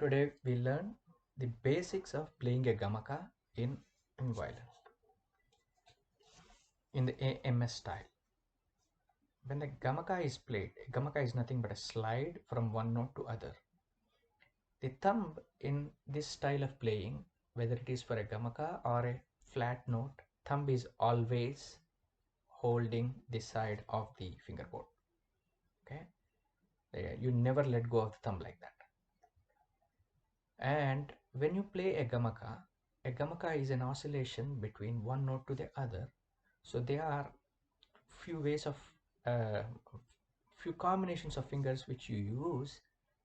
Today we learn the basics of playing a gamaka in violin in the AMS style. When the gamaka is played, a gamaka is nothing but a slide from one note to other. The thumb in this style of playing, whether it is for a gamaka or a flat note, thumb is always holding the side of the fingerboard. Okay, you never let go of the thumb like that. And when you play a gamaka is an oscillation between one note to the other. So there are few ways of few combinations of fingers which you use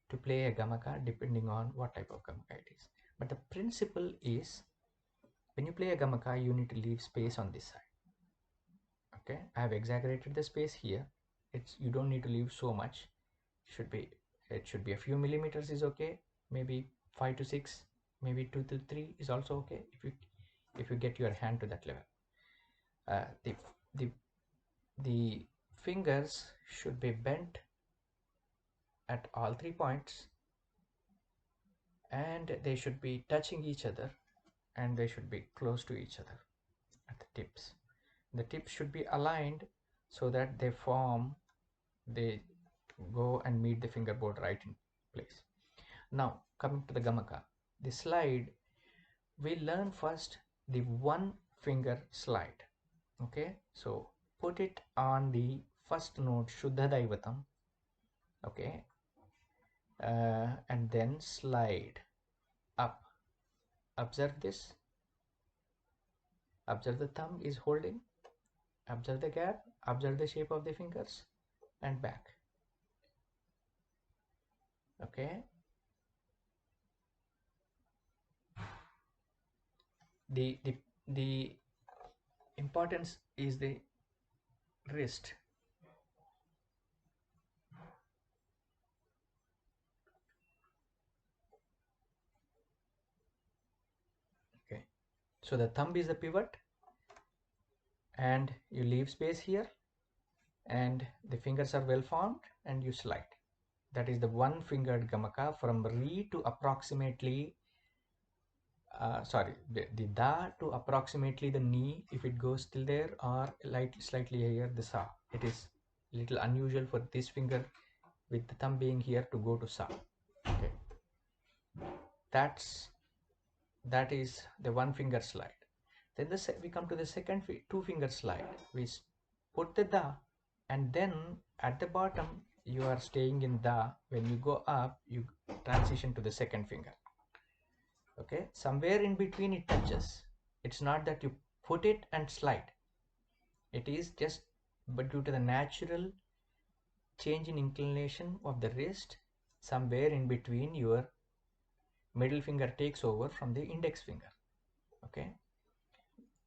to play a gamaka depending on what type of gamaka it is. But the principle is when you play a gamaka, you need to leave space on this side. Okay, I have exaggerated the space here. You don't need to leave so much. It should be a few millimeters is okay. Maybe 5 to 6, maybe 2 to 3 is also okay if you get your hand to that level. The fingers should be bent at all 3 points, and they should be touching each other, and they should be close to each other at the tips. The tips should be aligned so that they go and meet the fingerboard right in place. Now coming to the gamaka, the slide, we learn first the one finger slide. Okay, so put it on the first note Shuddha Daivatam. Okay, and then slide up. Observe this. Observe the thumb is holding. Observe the gap. Observe the shape of the fingers and back. Okay. The importance is the wrist. Okay. So the thumb is the pivot, and you leave space here, and the fingers are well formed, and you slide. That is the one fingered gamaka from re to approximately the da to approximately the knee, if it goes till there, or slightly higher the sa. It is little unusual for this finger with the thumb being here to go to sa. Okay, that is the one finger slide. Then we come to the second two finger slide. We put the da, and then at the bottom you are staying in da. When you go up, you transition to the second finger. Okay, somewhere in between it touches. It's not that you put it and slide. It is just, but due to the natural change in inclination of the wrist, somewhere in between your middle finger takes over from the index finger. Okay,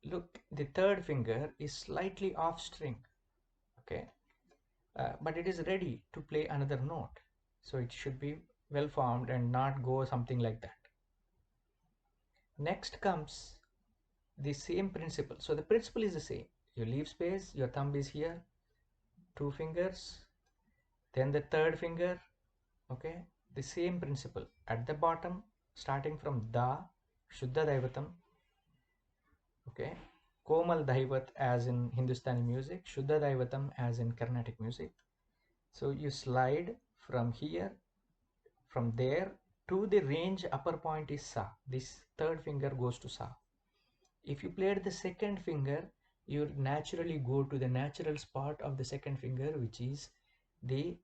look, the third finger is slightly off string. Okay, but it is ready to play another note, so it should be well formed and not go something like that. Next comes the same principle. So the principle is the same. You leave space, your thumb is here, two fingers, then the third finger. Okay, the same principle at the bottom, starting from da, Shuddha Daivatam. Okay, Komal Daivat as in Hindustani music, Shuddha Daivatam as in Carnatic music. So you slide from here, from there to the range upper point is sa. This third finger goes to sa. If you played the second finger, you naturally go to the natural spot of the second finger, which is the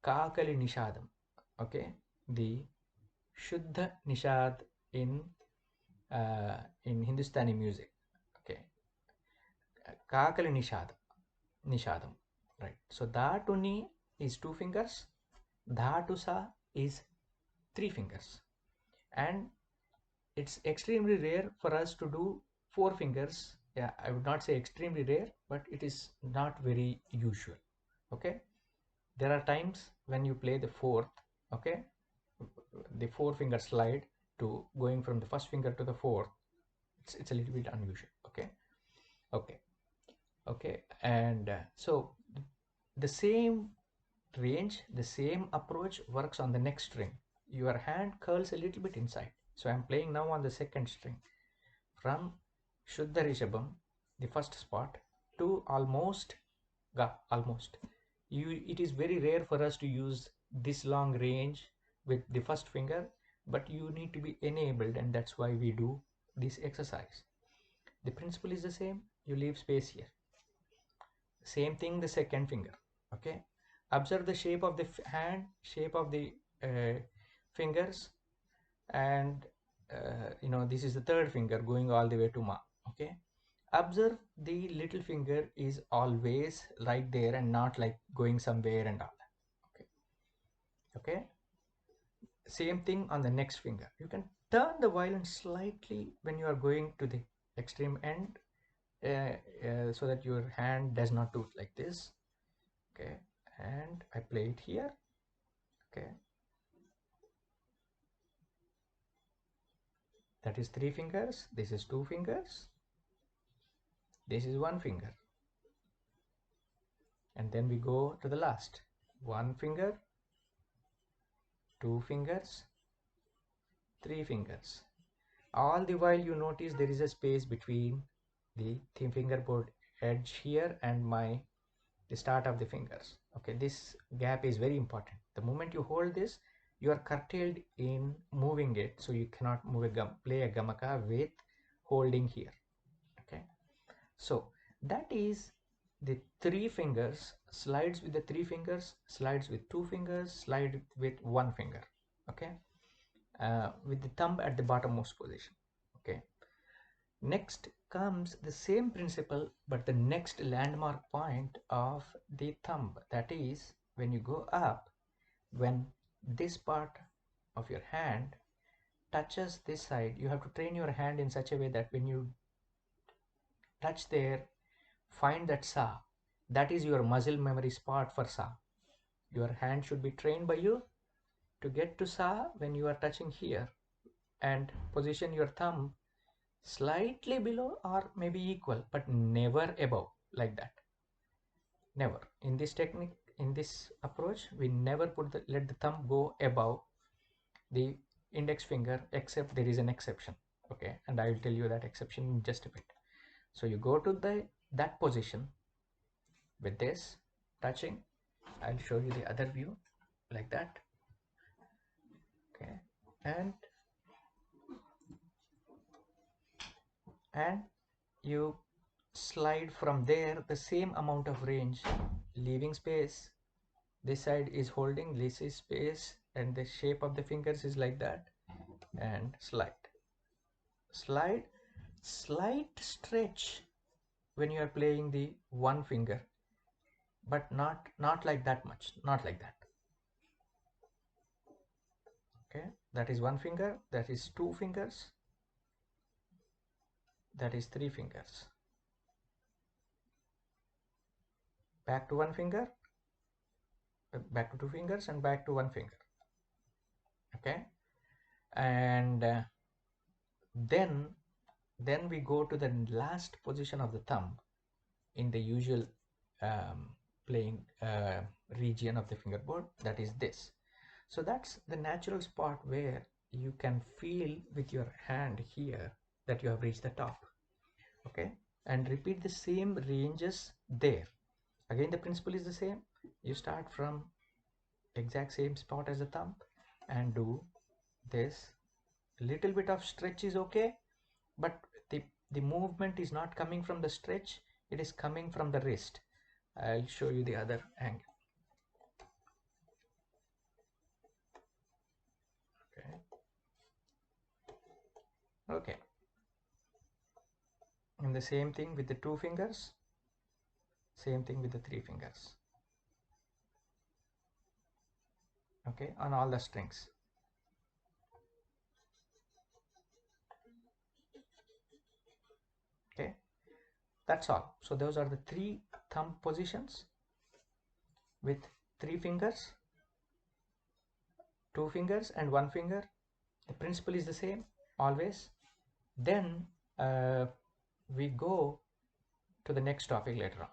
Kakali Nishadam. Okay, the Shuddha Nishad in Hindustani music. Okay, Kakali Nishadam. Right. So Da to Ni is two fingers, Dha to Sa is three fingers, and it's extremely rare for us to do four fingers. Yeah, I would not say extremely rare, but it is not very usual. Okay, there are times when you play the fourth. Okay, the four finger slide to going from the first finger to the fourth. It's a little bit unusual. Okay, and so the same range, the same approach works on the next string. your hand curls a little bit inside. So I'm playing now on the second string from Shuddha Rishabham, the first spot, to almost Ga, almost. It is very rare for us to use this long range with the first finger, but you need to be enabled, and that's why we do this exercise. The principle is the same. You leave space here. Same thing the second finger. Okay, observe the shape of the hand, shape of the fingers, and this is the third finger going all the way to Ma. Okay, observe the little finger is always right there and not like going somewhere and all that. Okay, same thing on the next finger. You can turn the violin slightly when you are going to the extreme end, so that your hand does not do it like this. Okay, and I play it here. Okay, that is 3 fingers, this is 2 fingers, this is 1 finger, and then we go to the last 1 finger, 2 fingers, 3 fingers. All the while you notice there is a space between the fingerboard edge here and the start of the fingers. Okay, this gap is very important. The moment you hold this, you are curtailed in moving it, so you cannot play a gamaka with holding here. Okay, so that is the 3 fingers, slides with the 3 fingers, slides with 2 fingers, slide with 1 finger. Okay, with the thumb at the bottommost position. Okay, next comes the same principle, but the next landmark point of the thumb, that is when you go up, when this part of your hand touches this side, you have to train your hand in such a way that when you touch there, find that sa. That is your muscle memory spot for sa. Your hand should be trained by you to get to sa when you are touching here, and position your thumb slightly below or maybe equal, but never above, like that. Never. In this technique, in this approach, we never let the thumb go above the index finger, except there is an exception. Okay, and I will tell you that exception in just a bit. So you go to that position with this touching. I'll show you the other view, like that. Okay, and you slide from there the same amount of range, leaving space. This side is holding, this is space, and the shape of the fingers is like that, and slide, slight stretch when you are playing the 1 finger, but not like that much, not like that. Okay, that is 1 finger, that is 2 fingers, that is 3 fingers, back to 1 finger, back to 2 fingers, and back to 1 finger. Okay, and then we go to the last position of the thumb in the usual playing region of the fingerboard, that is this. So that's the natural spot where you can feel with your hand here that you have reached the top. Okay, and repeat the same ranges there. Again, the principle is the same. You start from exact same spot as the thumb and do this. A little bit of stretch is okay, but the movement is not coming from the stretch, it is coming from the wrist. I'll show you the other angle. Okay, and the same thing with the 2 fingers, same thing with the 3 fingers. Okay, on all the strings. Okay, that's all. So those are the 3 thumb positions with 3 fingers, 2 fingers, and 1 finger. The principle is the same always. Then we go to the next topic later on.